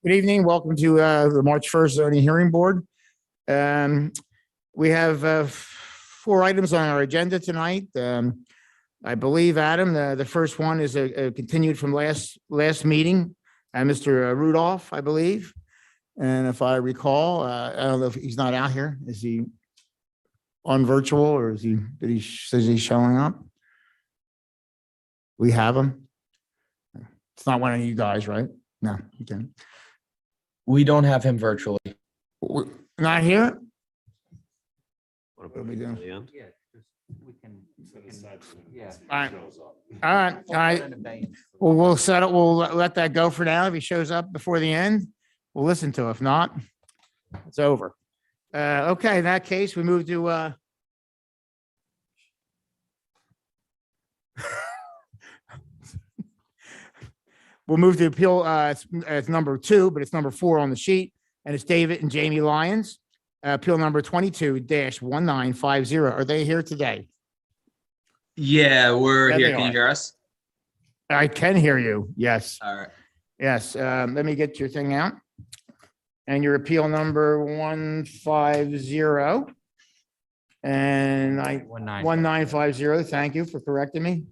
Good evening. Welcome to the March 1st zoning hearing board. We have 4 items on our agenda tonight. I believe, Adam, the first one is a continued from last meeting, Mr. Rudolph, I believe. And if I recall, I don't know if he's not out here. Is he on virtual or is he, says he's showing up? We have him. It's not one of you guys, right? No, okay. We don't have him virtually. Not here? What are we doing? the end? Yeah, we can, yeah. All right. Well, we'll set it. We'll let that go for now. If he shows up before the end, we'll listen to it. If not, it's over. Okay, in that case, we move to we'll move to appeal. It's number 2, but it's number 4 on the sheet, and it's David and Jamie Lyons. Appeal number 22-1950. Are they here today? Yeah, we're Yeah, here. they Can you are. hear us? I can hear you. Yes. All right. Yes. Let me get your thing out. And your appeal number 150. And 1950. Thank you for correcting me.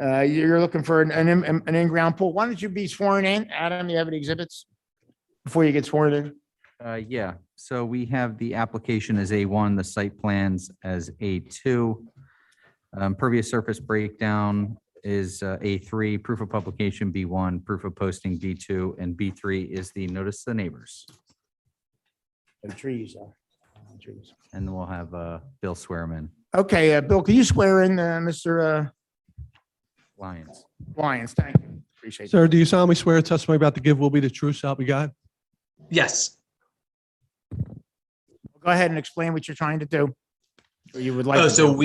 You're looking for an in-ground pool. Why don't you be sworn in? Adam, you have any exhibits before you get sworn in? Yeah, so we have the application as A1, the site plans as A2. Pervious surface breakdown is A3, proof of publication B1, proof of posting B2, and B3 is the notice to the neighbors. The trees. Trees. And then we'll have Bill swear him in. Okay, Bill, can you swear in Mr. Lyons. Lyons? Thank you. Appreciate it. Sir, do you solemnly swear the testimony about to give will be the truth, so help me God? Yes. Go ahead and explain what you're trying to do. Or you would like. Oh, to so do.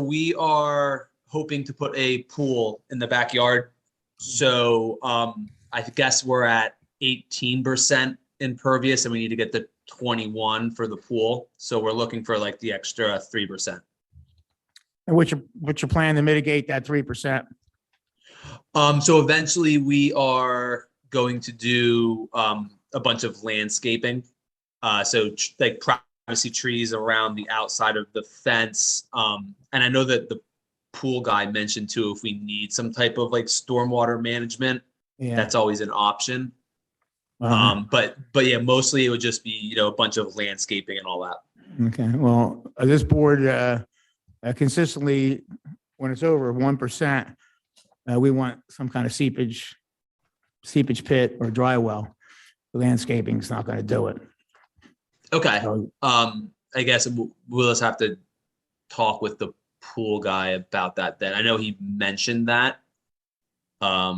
we are hoping to put a pool in the backyard. So I guess we're at 18% impervious and we need to get the 21 for the pool. So we're looking for like the extra 3%. And what's your plan to mitigate that 3%? So eventually we are going to do a bunch of landscaping. So like privacy trees around the outside of the fence. And I know that the pool guy mentioned too, if we need some type of like stormwater management, Yeah. that's always an option. But yeah, mostly it would just be, a bunch of landscaping and all that. Okay, well, this board consistently, when it's over 1%, we want some kind of seepage pit or dry well. The landscaping is not going to do it. Okay. So, I guess we'll just have to talk with the pool guy about that then. I know he mentioned that. Yeah,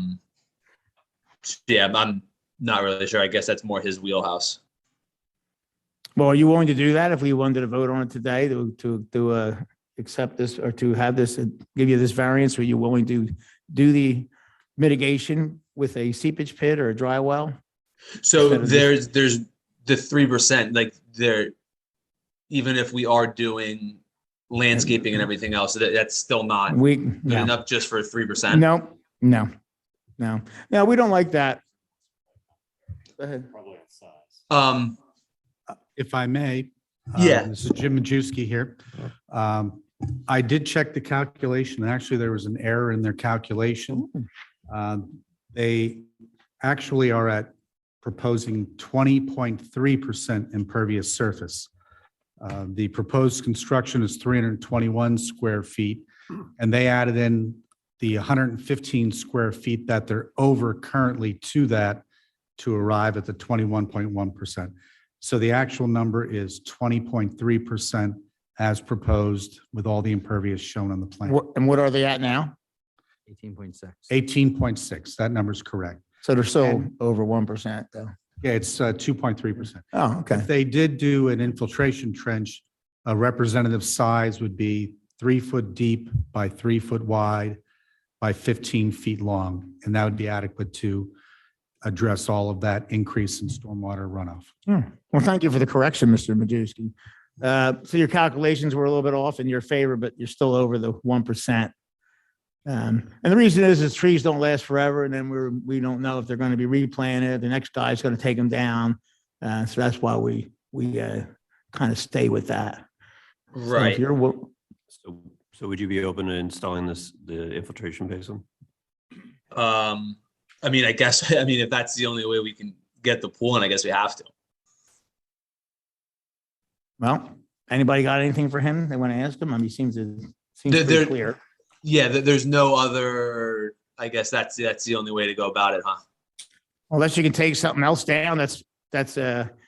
I'm not really sure. I guess that's more his wheelhouse. well, are you willing to do that if we wanted to vote on it today to accept this or to have this, give you this variance? Are you willing to do the mitigation with a seepage pit or a dry well? So Instead of there's the 3%, like even if we are doing landscaping and everything else, that's still not good No. enough just for 3%. No, we don't like that. Go ahead. Probably on size. If I may. Yeah. This is Jim Majewski here. I did check the calculation. Actually, there was an error in their calculation. They actually are at proposing 20.3% impervious surface. The proposed construction is 321 square feet, and they added in the 115 square feet that they're over currently to that to arrive at the 21.1%. So the actual number is 20.3% as proposed with all the impervious shown on the plan. And what are they at now? 18.6. 18.6, that number's correct. So they're still And- over 1% though. Yeah, it's 2.3%. Oh, okay. If they did do an infiltration trench, a representative size would be 3 foot deep by 3 foot wide by 15 feet long. And that would be adequate to address all of that increase in stormwater runoff. Well, thank you for the correction, Mr. Majewski. So your calculations were a little bit off in your favor, but you're still over the 1%. And the reason is trees don't last forever, and then we don't know if they're going to be replanted. The next guy's going to take them down. So that's why we kind of stay with that. So if Right. So would you be open to installing the infiltration basin? I mean, I guess, I mean, if that's the only way we can get the pool, and I guess we have to. Well, anybody got anything for him? They want to ask him? I mean, seems There- pretty clear. Yeah, there's no other, I guess that's the only way to go about it, huh? Unless you can take something else down that's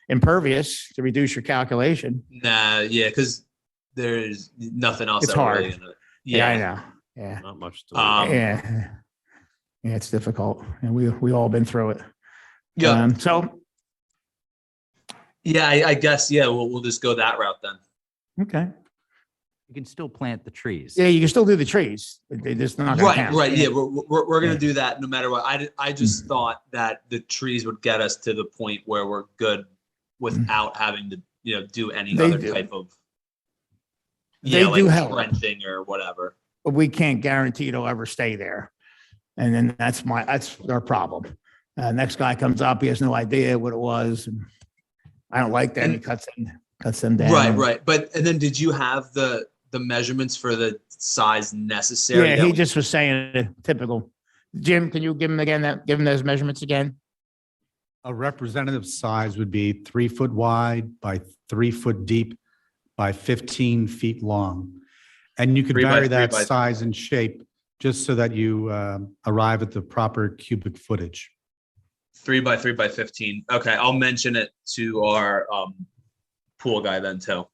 impervious to reduce your calculation. Nah, yeah, because there's nothing else. It's that we're hard. really gonna- Yeah, I Yeah. know. Yeah. Not much. Yeah. Yeah, it's difficult. And we all been through it. Yeah. So, Yeah, I guess, yeah, we'll just go that route then. okay. You can still plant the trees. Yeah, you can still do the trees. They just not gonna Right, count. right. Yeah, we're gonna Yeah. do that no matter what. I just thought that the trees would get us to the point where we're good without having to, do any They other do. type of. They Yeah, do like help. trenching or whatever. But we can't guarantee it'll ever stay there. And then that's our problem. Next guy comes up, he has no idea what it was. And I don't like that. He cuts them down. Right. But, and then did you have the measurements for the size necessary? Yeah, that he we- just was saying typical. Jim, can you give him those measurements again? A representative size would be 3 foot wide by 3 foot deep by 15 feet long. And you could 3 by vary 3 that by- size and shape just so that you arrive at the proper cubic footage. 3 by 3 by 15. Okay, I'll mention it to our pool guy then too.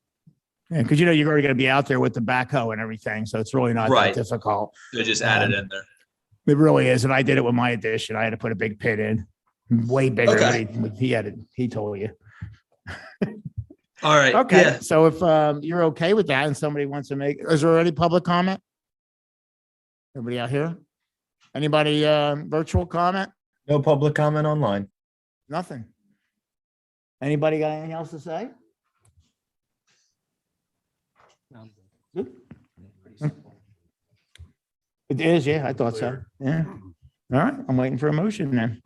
Yeah, because you're already going to be out there with the backhoe and everything, so it's really not that Right. difficult. So just add it in there. It really is, and I did it with my addition. I had to put a big pit in, way bigger Okay. than he had it. He told you. All right. Okay, Yeah. so if you're okay with that, and somebody wants to is there any public comment? Everybody out here? Anybody virtual comment? No public comment online. Nothing. Anybody got anything else to say? Good. It is, yeah, I thought so. Yeah. All right, I'm waiting for a motion then.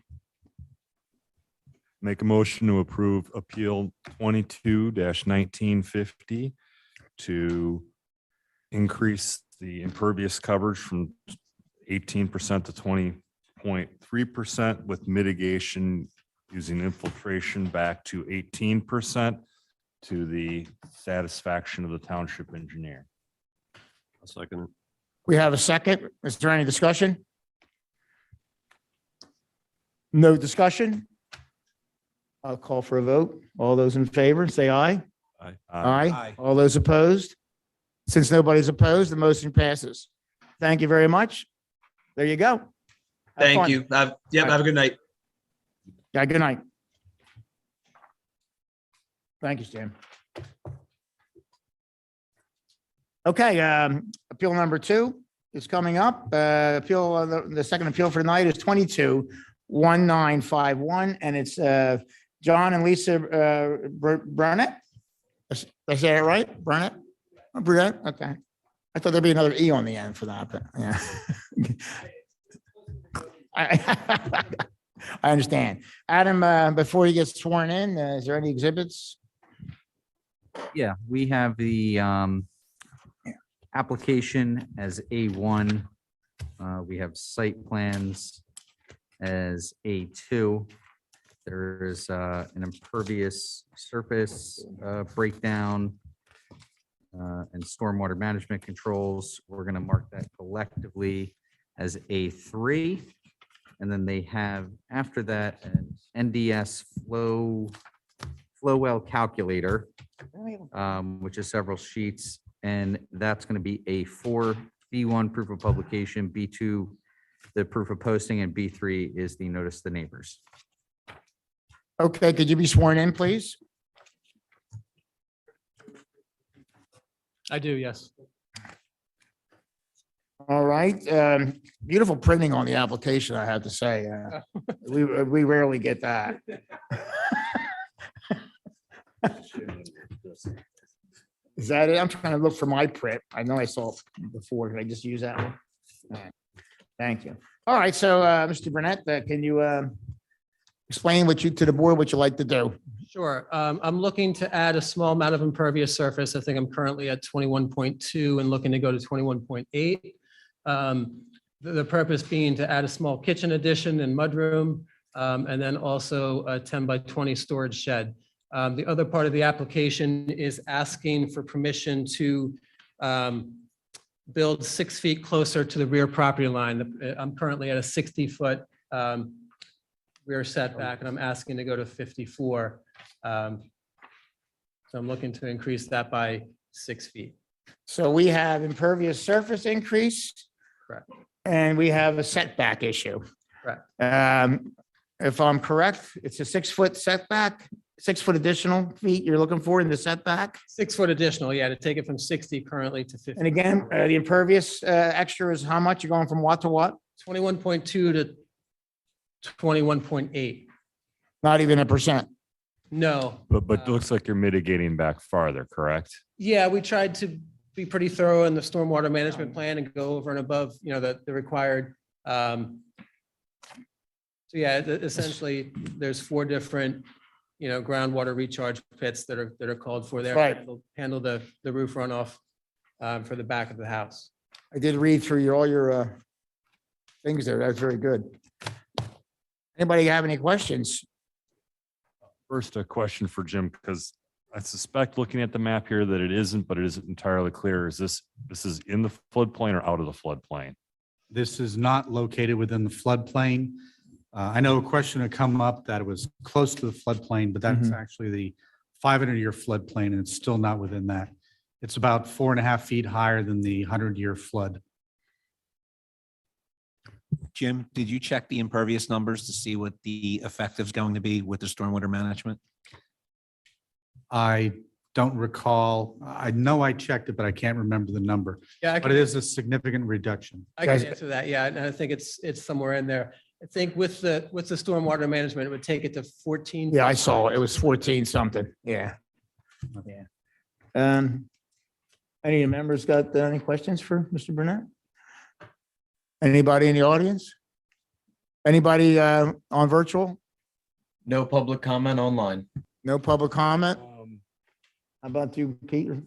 Make a motion to approve Appeal 22-1950 to increase the impervious coverage from 18% to 20.3% with mitigation using infiltration back to 18% to the satisfaction of the township engineer. A second. We have a second. Is there any discussion? No discussion? I'll call for a vote. All those in favor, say aye. Aye. All those opposed? Since nobody's opposed, the motion passes. Thank you very much. There you go. Have Thank fun. you. Have a good night. Yeah, good night. Thank you, Jim. Okay, appeal number 2 is coming up. The second appeal for tonight is 22-1951, and it's John and Lisa Burnett. Did I say it right? Burnett? Burnett? Okay. I thought there'd be another E on the end for that, but yeah. I understand. Adam, before you get sworn in, is there any exhibits? Yeah, we have the application as A1. We have site plans as A2. There's an impervious surface breakdown and stormwater management controls. We're going to mark that collectively as A3. And then they have, after that, an NDS flow well calculator, which is several sheets, and that's going to be A4, B1 proof of publication, B2 the proof of posting, and B3 is the notice to the neighbors. Okay, could you be sworn in, please? I do, yes. All right, beautiful printing on the application, I have to say. We rarely get that. Is that it? I'm trying to look for my print. I know I saw it before. Can I just use that one? Thank you. All right, so, Mr. Burnett, can you, explain to the board what you like to do? Sure. I'm looking to add a small amount of impervious surface. I think I'm currently at 21.2 and looking to go to 21.8. The purpose being to add a small kitchen addition and mudroom, and then also a 10 by 20 storage shed. The other part of the application is asking for permission to build 6 feet closer to the rear property line. I'm currently at a 60-foot rear setback, and I'm asking to go to 54. So I'm looking to increase that by 6 feet. So we have impervious surface increase. Correct. And we have a setback issue. Correct. If I'm correct, it's a 6-foot setback, 6-foot additional feet you're looking for in the setback. 6 foot additional, yeah, to take it from 60 currently to 50. And again, the impervious extra is how much? You're going from what to what? 21.2 to 21.8. Not even a percent. No. But it looks like you're mitigating back farther, correct? Yeah, we tried to be pretty thorough in the stormwater management plan and go over and above, the required. So yeah, essentially, there's 4 different, groundwater recharge pits that are called for there. Right. Handle the roof runoff for the back of the house. I did read through all your things there. That's very good. Anybody have any questions? First, a question for Jim, because I suspect looking at the map here that it isn't, but it isn't entirely clear. Is this is in the floodplain or out of the floodplain? This is not located within the floodplain. I know a question had come up that it was close to the floodplain, but that's actually the 500-year floodplain, and it's still not within that. It's about 4.5 feet higher than the 100-year flood. Jim, did you check the impervious numbers to see what the effect is going to be with the stormwater management? I don't recall. I know I checked it, but I can't remember the number. Yeah, But it is a significant reduction. I can answer that. Yeah, and I think it's somewhere in there. I think with the stormwater management, it would take it to 14. Yeah, I saw it. It was 14 something. Yeah. Yeah. Any members got any questions for Mr. Burnett? Anybody in the audience? Anybody on virtual? No public comment online. No public comment? How about you, Peter?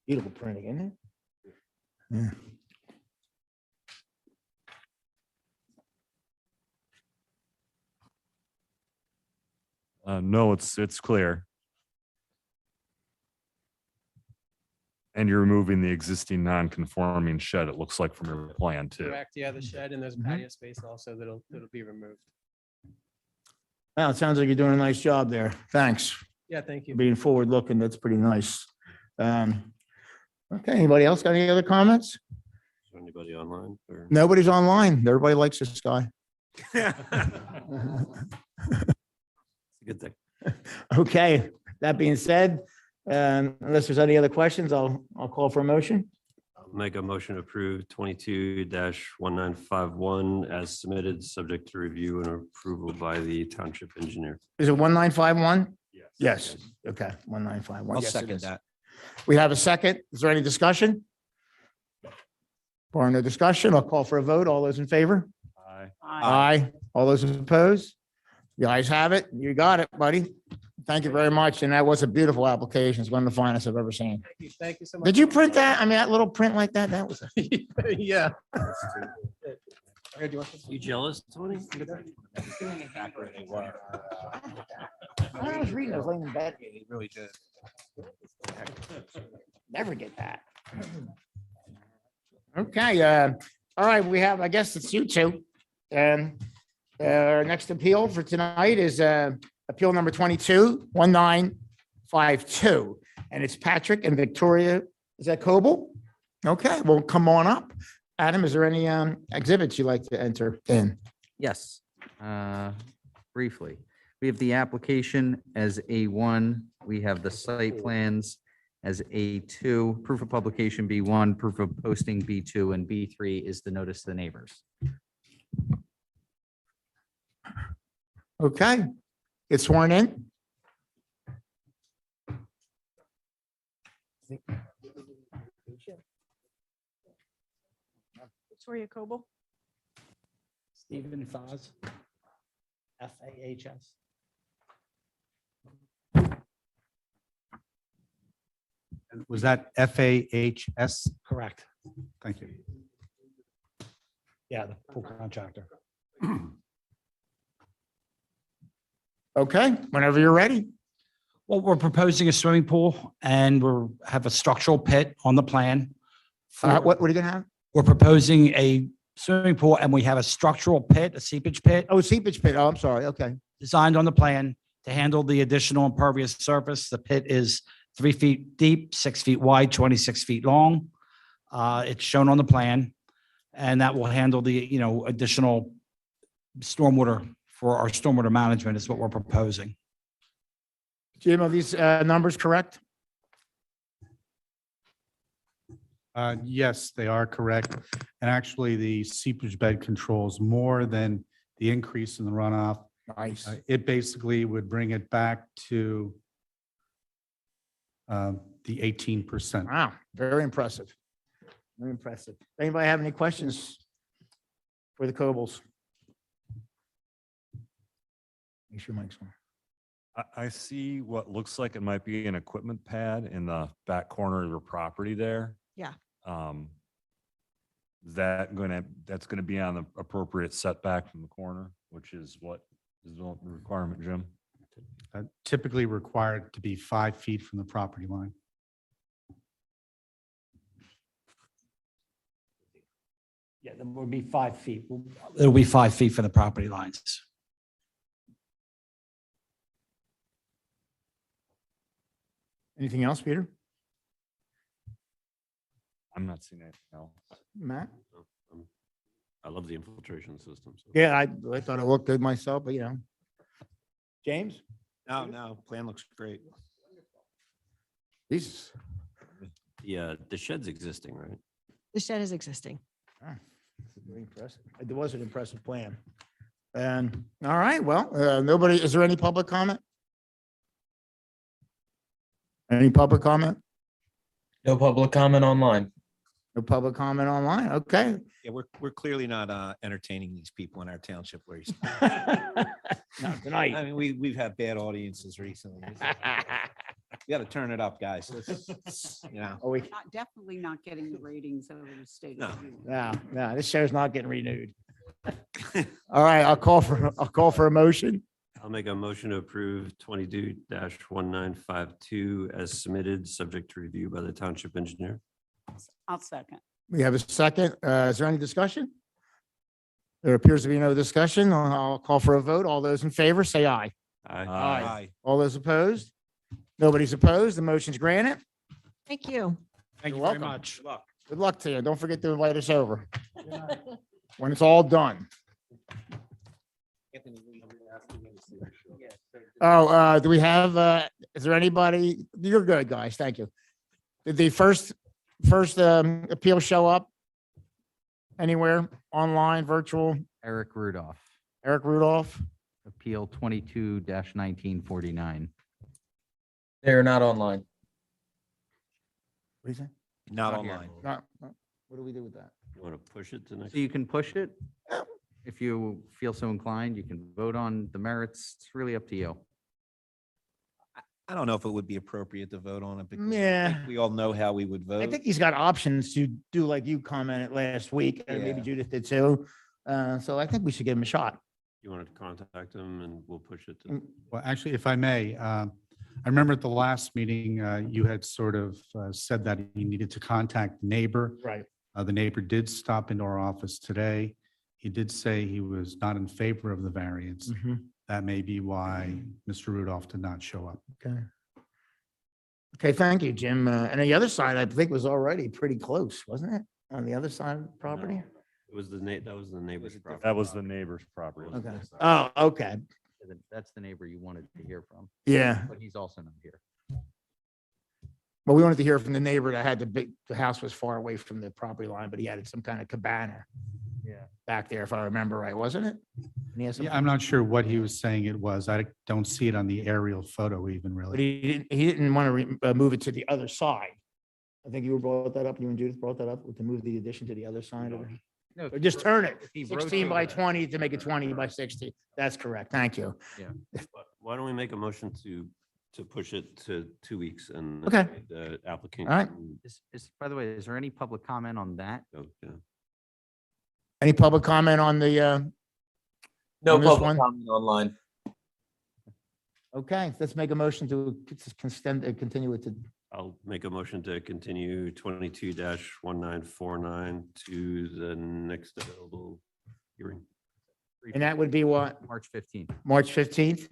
Beautiful printing, isn't it? Yeah. No, it's clear. And you're removing the existing non-conforming shed, it looks like from your plan too. Correct. Yeah, the shed and there's patio space also that'll be removed. Well, it sounds like you're doing a nice job there. Thanks. Yeah, thank you. Being forward looking, that's pretty nice. Okay, anybody else got any other comments? Is there anybody online? Or? Nobody's online. Everybody likes this guy. Good thing. Okay, that being said, unless there's any other questions, I'll call for a motion. I'll make a motion to approve 22-1951 as submitted, subject to review and approval by the township engineer. Is it 1951? Yes. Yes. Okay, 1951. I'll Yes, it second is. that. We have a second. Is there any discussion? Barring no discussion, I'll call for a vote. All those in favor? Aye. Aye. All those opposed? You guys have it. You got it, buddy. Thank you very much. And that was a beautiful application. It's one of the finest I've ever seen. Thank you. Thank you so much. Did you print that? I mean, that little print like that, that was, Yeah. You jealous, Tony? I was reading, I was laying in bed. He really did. Never get that. Okay, all right, we have, I guess it's you two. Our next appeal for tonight is appeal number 22-1952. And it's Patrick and Victoria, is that Coble? Okay, well, come on up. Adam, is there any exhibits you'd like to enter in? Yes, briefly. We have the application as A1. We have the site plans as A2, proof of publication B1, proof of posting B2, and B3 is the notice to the neighbors. Okay, get sworn in. Victoria Coble. Stephen Faz. Fahs. Was that FAHS? Correct. Thank you. Yeah, the full contractor. Okay, whenever you're ready. Well, we're proposing a swimming pool and have a structural pit on the plan. What are you gonna have? We're proposing a swimming pool and we have a structural pit, a seepage pit Oh, seepage pit. Oh, I'm sorry. Okay. designed on the plan to handle the additional impervious surface. The pit is 3 feet deep, 6 feet wide, 26 feet long. It's shown on the plan. And that will handle the, additional stormwater for our stormwater management is what we're proposing. Jim, are these numbers correct? Yes, they are correct. And actually, the seepage bed controls more than the increase in the runoff. Nice. It basically would bring it back to the 18%. Wow, very impressive. Very impressive. Anybody have any questions for the Cobles? Make sure Mike's on. I see what looks like it might be an equipment pad in the back corner of your property there. Yeah. That's gonna be on the appropriate setback from the corner, which is what is the requirement, Jim? Typically required to be 5 feet from the property line. Yeah, there will be 5 feet. It'll be 5 feet for the property lines. Anything else, Peter? I'm not seeing anything else. Matt? I love the infiltration system. So. Yeah, I thought it looked good myself, but James? No, plan looks great. Jesus. Yeah, the shed's existing, right? The shed is existing. Ah, very impressive. It was an impressive plan. And, all right, well, is there any public comment? Any public comment? No public comment online. No public comment online? Okay. Yeah, we're clearly not entertaining these people in our township where he's. Not tonight. I mean, we've had bad audiences recently. You got to turn it up, guys. Oh, we, Definitely not getting the ratings over the state. No. no, this show's not getting renewed. All right, I'll call for a motion. I'll make a motion to approve 22-1952 as submitted, subject to review by the township engineer. I'll second. We have a second. Is there any discussion? There appears to be no discussion. I'll call for a vote. All those in favor, say aye. Aye. All those opposed? Nobody's opposed. The motion's granted. Thank you. Thank You're you very welcome. much. Good luck to you. Don't forget to invite us over when it's all done. Oh, do we have, is there anybody? You're good, guys. Thank you. Did the first appeal show up anywhere, online, virtual? Eric Rudolph, Eric Rudolph? Appeal 22-1949. They're not online. What do you say? Not Not here. online. What do we do with that? You want to push it to next? So you can push it. If you feel so inclined, you can vote on the merits. It's really up to you. I don't know if it would be appropriate to vote on it because I Yeah. think we all know how we would I vote. think he's got options to do like you commented last week, and maybe Yeah. Judith did too. So I think we should give him a shot. You want to contact them and we'll push it to. Well, actually, if I may, I remember at the last meeting, you had sort of said that you needed to contact the neighbor. Right. The neighbor did stop into our office today. He did say he was not in favor of the variance. That may be why Mr. Rudolph did not show up. Okay. Okay, thank you, Jim. And the other side, I think, was already pretty close, wasn't it? On the other side of the property? No, It was that was the neighbor's property. That was the neighbor's property. Okay. Oh, okay. That's the neighbor you wanted to hear from, Yeah. but he's also not here. Well, we wanted to hear from the neighbor that had the house was far away from the property line, but he had some kind of cabana. Yeah. Back there, if I remember right, wasn't it? And he had some- Yeah, I'm not sure what he was saying it was. I don't see it on the aerial photo even But really. he didn't want to move it to the other side. I think you brought that up, you and Judith brought that up, to move the addition to the other side of it. No, Or just turn it, he 16 by rotated it. 20 to make it 20 by 60. That's correct. Thank you. Why don't we make a motion to push it to 2 weeks and Okay. the applicant. All right. can By the way, is there any public comment on that? go, yeah. Any public comment on the, No On this public one? comment online. okay, let's make a motion to continue it to, I'll make a motion to continue 22-1949 to the next available hearing. and that would be what? March 15th. March 15th?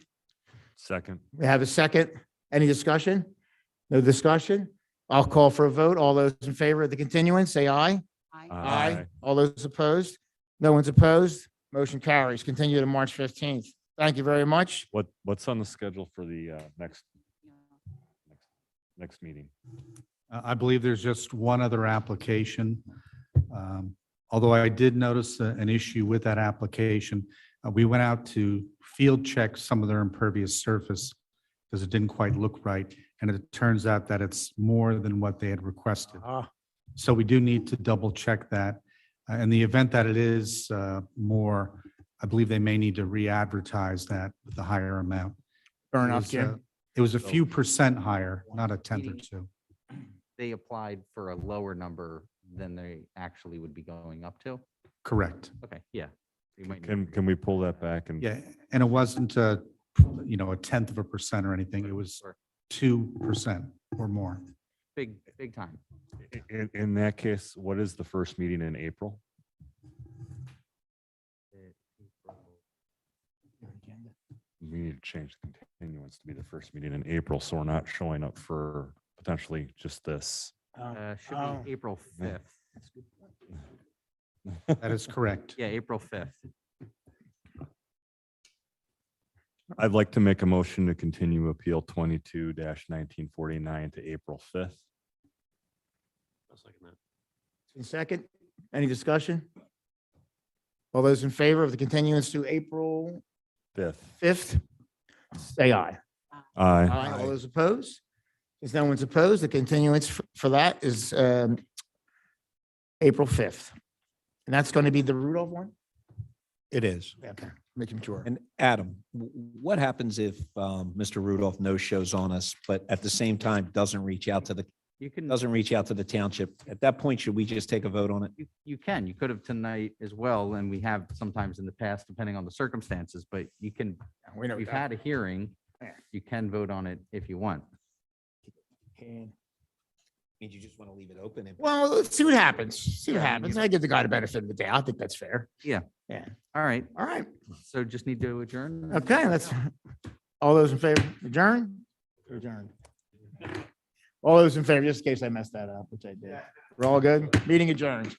Second. We have a second. Any discussion? No discussion? I'll call for a vote. All those in favor of the continuance, say aye. I All those opposed? No one's opposed. Motion carries. Continue to March 15th. Thank you very much. What's on the schedule for the next meeting? I believe there's just one other application. Although I did notice an issue with that application. We went out to field check some of their impervious surface because it didn't quite look right. And it turns out that it's more than what they had requested. So we do need to double check that. In the event that it is more, I believe they may need to re-advertise that with a higher amount. Fair It enough, was, Jim. It was a few percent higher, not a tenth or two. They applied for a lower number than they actually would be going up to. Correct. Okay, yeah. You might need to Can we pull that back and? Yeah, and it wasn't a tenth of a percent or anything. It was 2% or more. big time. In that case, what is the first meeting in April? We need to change the continuance to be the first meeting in April, so we're not showing up for potentially just this. Should Oh. be April 5th. That is correct. Yeah, April 5th. I'd like to make a motion to continue appeal 22-1949 to April 5th. I'll second that. Second, any discussion? All those in favor of the continuance to April 5th, say aye. Aye. Aye. All those opposed? If no one's opposed, the continuance for that is April 5th. And that's going to be the Rudolph one? It is. Okay, making sure. And Adam, what happens if Mr. Rudolph no shows on us, but at the same time doesn't reach out to the township? At that point, should we just take a vote on it? You can, you could have tonight as well, and we have sometimes in the past, depending on the circumstances, but you can, We know you've that. had a hearing, Yeah. you can vote on it if you want. Means you just want to leave it open? Well, let's see what happens. See what Yeah, I mean, happens. you- I give the guy the benefit of the doubt. I think that's fair. Yeah. Yeah. All right, All right. so just need to adjourn? Okay, that's, all those in favor, adjourn? Adjourn. All those in favor, just in case I messed that up, which I did. We're all good? Meeting adjourned.